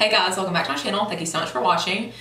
Hey guys, welcome back to my channel. Thank you so much for watching.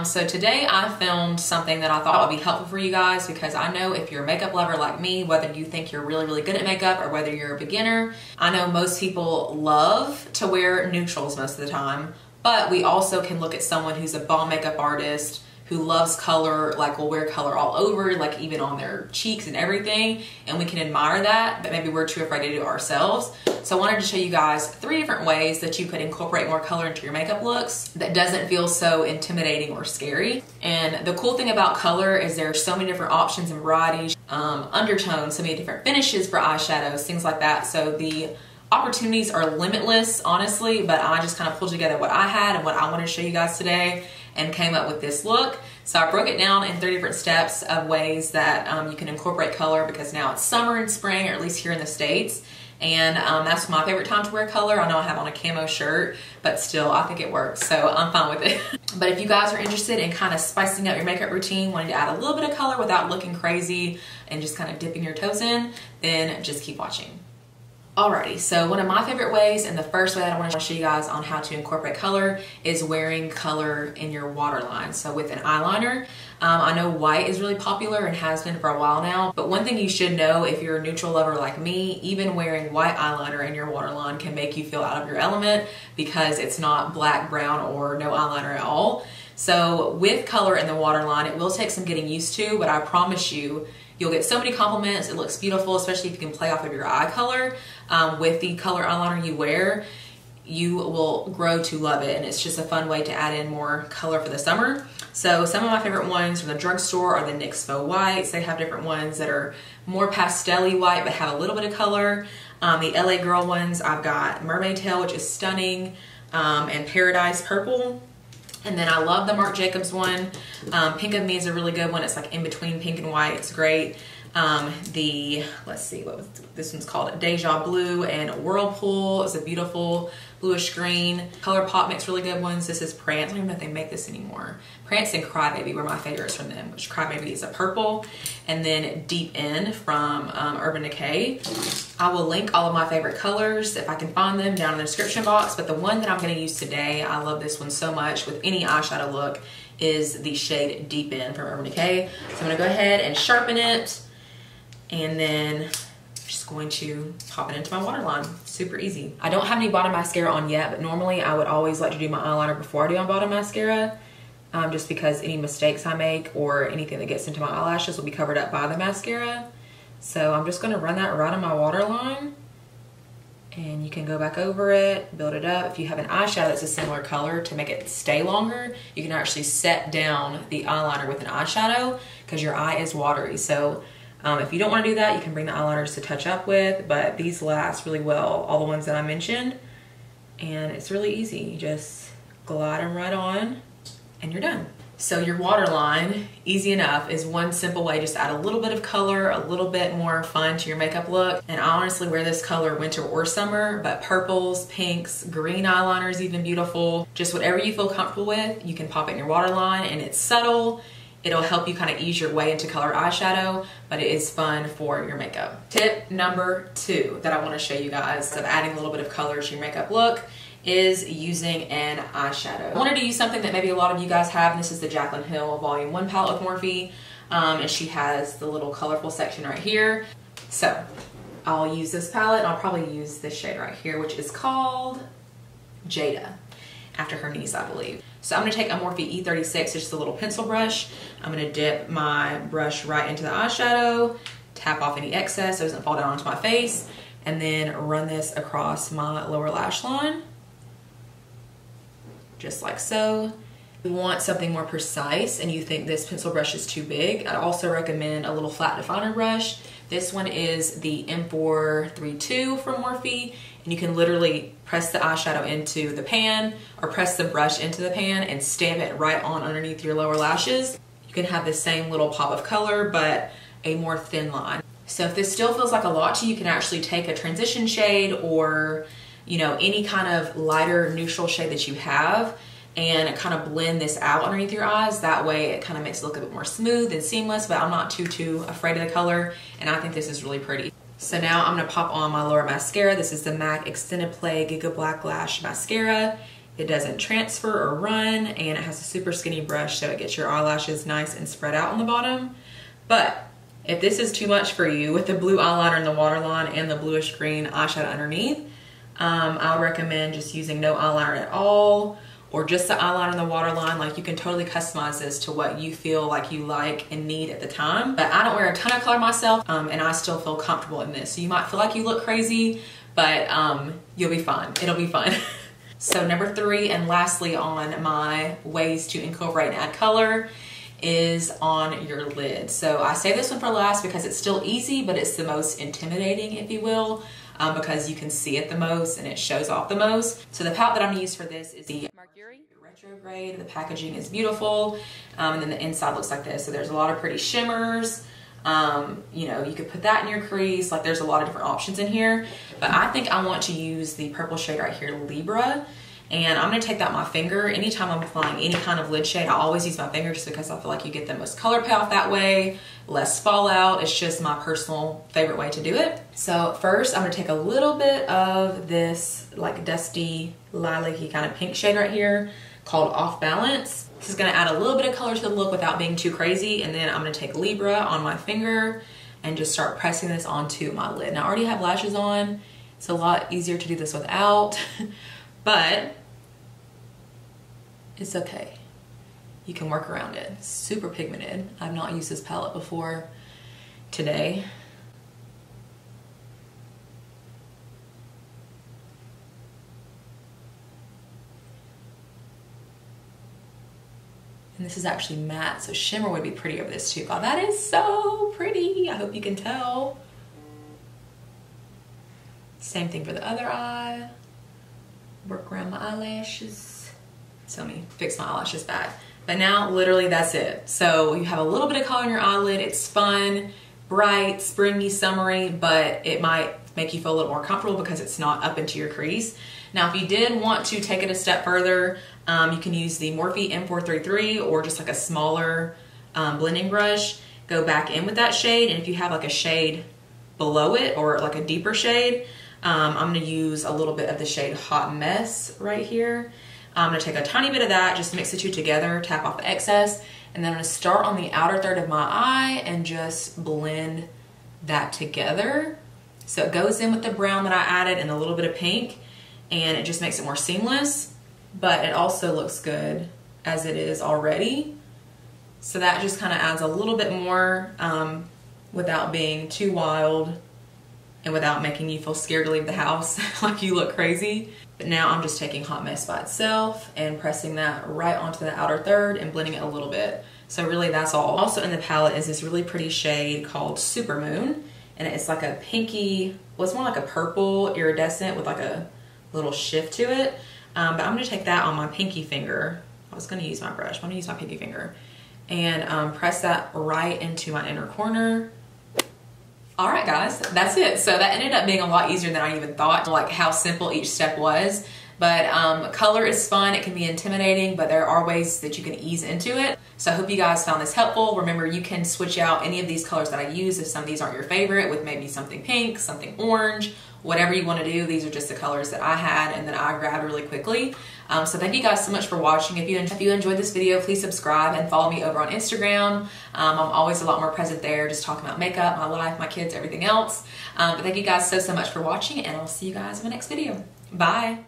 So today I filmed something that I thought would be helpful for you guys because I know if you're a makeup lover like me, whether you think you're really good at makeup or whether you're a beginner, I know most people love to wear neutrals most of the time, but we also can look at someone who's a bomb makeup artist who loves color, like will wear color all over, like even on their cheeks and everything, and we can admire that, but maybe we're too afraid to do it ourselves. So I wanted to show you guys 3 different ways that you could incorporate more color into your makeup looks that doesn't feel so intimidating or scary. And the cool thing about color is there are so many different options and varieties, undertones, so many different finishes for eyeshadows, things like that. So the opportunities are limitless, honestly, but I just kind of pulled together what I had and what I wanted to show you guys today and came up with this look. So I broke it down in 3 different steps of ways that you can incorporate color because now it's summer and spring, or at least here in the States. And that's my favorite time to wear color. I know I have on a camo shirt, but still I think it works, so I'm fine with it. But if you guys are interested in kind of spicing up your makeup routine, wanting to add a little bit of color without looking crazy and just kind of dipping your toes in, then just keep watching. Alrighty, so one of my favorite ways, and the first way that I want to show you guys on how to incorporate color, is wearing color in your waterline. So with an eyeliner, I know white is really popular and has been for a while now, but one thing you should know if you're a neutral lover like me, even wearing white eyeliner in your waterline can make you feel out of your element because it's not black, brown, or no eyeliner at all. So with color in the waterline, it will take some getting used to, but I promise you, you'll get so many compliments. It looks beautiful, especially if you can play off of your eye color. With the color eyeliner you wear, you will grow to love it, and it's just a fun way to add in more color for the summer. So some of my favorite ones from the drugstore are the NYX Faux Whites. They have different ones that are more pastel-y white but have a little bit of color. The LA Girl ones, I've got Mermaid Tail, which is stunning, and Paradise Purple. And then I love the Marc Jacobs one. Pink of Me is a really good one. It's like in between pink and white. It's great. Let's see, what was this one's called? Deja Blue and Whirlpool is a beautiful bluish green. ColourPop makes really good ones. This is Prance. I don't even know if they make this anymore. Prance and Crybaby were my favorites from them, which Crybaby is a purple. And then Deep End from Urban Decay. I will link all of my favorite colors if I can find them down in the description box, but the one that I'm going to use today, I love this one so much with any eyeshadow look, is the shade Deep End from Urban Decay. So I'm going to go ahead and sharpen it, and then just going to pop it into my waterline. Super easy. I don't have any bottom mascara on yet, but normally I would always like to do my eyeliner before I do my bottom mascara, just because any mistakes I make or anything that gets into my eyelashes will be covered up by the mascara. So I'm just going to run that right on my waterline, and you can go back over it, build it up. If you have an eyeshadow that's a similar color, to make it stay longer, you can actually set down the eyeliner with an eyeshadow because your eye is watery. So if you don't want to do that, you can bring the eyeliners to touch up with, but these last really well, all the ones that I mentioned, and it's really easy. You just glide them right on and you're done. So your waterline, easy enough, is one simple way just to add a little bit of color, a little bit more fun to your makeup look. And I honestly wear this color winter or summer, but purples, pinks, green eyeliner is even beautiful. Just whatever you feel comfortable with, you can pop it in your waterline, and it's subtle. It'll help you kind of ease your way into colored eyeshadow, but it is fun for your makeup. Tip number 2 that I want to show you guys of adding a little bit of color to your makeup look is using an eyeshadow. I wanted to use something that maybe a lot of you guys have, and this is the Jaclyn Hill Volume 1 palette with Morphe, and she has the little colorful section right here. So I'll use this palette, and I'll probably use this shade right here, which is called Jada, after her niece, I believe. So I'm going to take a Morphe E36, just a little pencil brush. I'm going to dip my brush right into the eyeshadow, tap off any excess so it doesn't fall down onto my face, and then run this across my lower lash line, just like so. If you want something more precise and you think this pencil brush is too big, I'd also recommend a little flat definer brush. This one is the M432 from Morphe, and you can literally press the eyeshadow into the pan or press the brush into the pan and stamp it right on underneath your lower lashes. You can have the same little pop of color, but a more thin line. So if this still feels like a lot to you, you can actually take a transition shade or, you know, any kind of lighter neutral shade that you have and kind of blend this out underneath your eyes. That way it kind of makes it look a bit more smooth and seamless, but I'm not too afraid of the color, and I think this is really pretty. So now I'm gonna pop on my lower mascara. This is the MAC Extended Play Giga Black Lash Mascara It doesn't transfer or run, and it has a super skinny brush so it gets your eyelashes nice and spread out on the bottom. But if this is too much for you with the blue eyeliner in the waterline and the bluish green eyeshadow underneath, I would recommend just using no eyeliner at all, or just the eyeliner in the waterline. Like, you can totally customize this to what you feel like you like and need at the time. But I don't wear a ton of color myself, and I still feel comfortable in this. So you might feel like you look crazy, but you'll be fine. It'll be fun. So number 3, and lastly on my ways to incorporate and add color, is on your lid. So I say this one for last because it's still easy, but it's the most intimidating, if you will, because you can see it the most and it shows off the most. So the palette that I'm gonna use for this is the Mercury Retrograde. The packaging is beautiful, and then the inside looks like this. So there's a lot of pretty shimmers. You know, you could put that in your crease. Like, there's a lot of different options in here, but I think I want to use the purple shade right here, Libra. And I'm going to take that with my finger. Anytime I'm applying any kind of lid shade, I always use my finger just because I feel like you get the most color payoff that way, less fallout. It's just my personal favorite way to do it. So first, I'm going to take a little bit of this like dusty, lilac-y kind of pink shade right here called Off Balance. This is going to add a little bit of color to the look without being too crazy. And then I'm going to take Libra on my finger and just start pressing this onto my lid. Now, I already have lashes on. It's a lot easier to do this without, but it's okay. You can work around it. It's super pigmented. I've not used this palette before today. And this is actually matte, so shimmer would be pretty over this too. God, that is so pretty. I hope you can tell. Same thing for the other eye. Work around my eyelashes. So let me fix my eyelashes back. But now, literally, that's it. So you have a little bit of color in your eyelid. It's fun, bright, springy, summery, but it might make you feel a little more comfortable because it's not up into your crease. Now, if you did want to take it a step further, you can use the Morphe M433 or just like a smaller blending brush. Go back in with that shade, and if you have like a shade below it or like a deeper shade, I'm gonna use a little bit of the shade Hot Mess right here. I'm gonna take a tiny bit of that, just mix the two together, tap off the excess, and then I'm gonna start on the outer third of my eye and just blend that together. So it goes in with the brown that I added and a little bit of pink, and it just makes it more seamless, but it also looks good as it is already. So that just kind of adds a little bit more without being too wild and without making you feel scared to leave the house like you look crazy. But now I'm just taking Hot Mess by itself and pressing that right onto the outer third and blending it a little bit. So really that's all. Also in the palette is this really pretty shade called Supermoon, and it's like a pinky, well, it's more like a purple iridescent with like a little shift to it. But I'm gonna take that on my pinky finger. I was gonna use my brush, but I'm gonna use my pinky finger and press that right into my inner corner. All right, guys, that's it. So that ended up being a lot easier than I even thought, like how simple each step was. But color is fun. It can be intimidating, but there are ways that you can ease into it. So I hope you guys found this helpful. Remember, you can switch out any of these colors that I use if some of these aren't your favorite, with maybe something pink, something orange, whatever you want to do. These are just the colors that I had and that I grabbed really quickly. So thank you guys so much for watching. If you enjoyed this video, please subscribe and follow me over on Instagram. I'm always a lot more present there, just talking about makeup, my life, my kids, everything else. But thank you guys so much for watching, and I'll see you guys in my next video. Bye.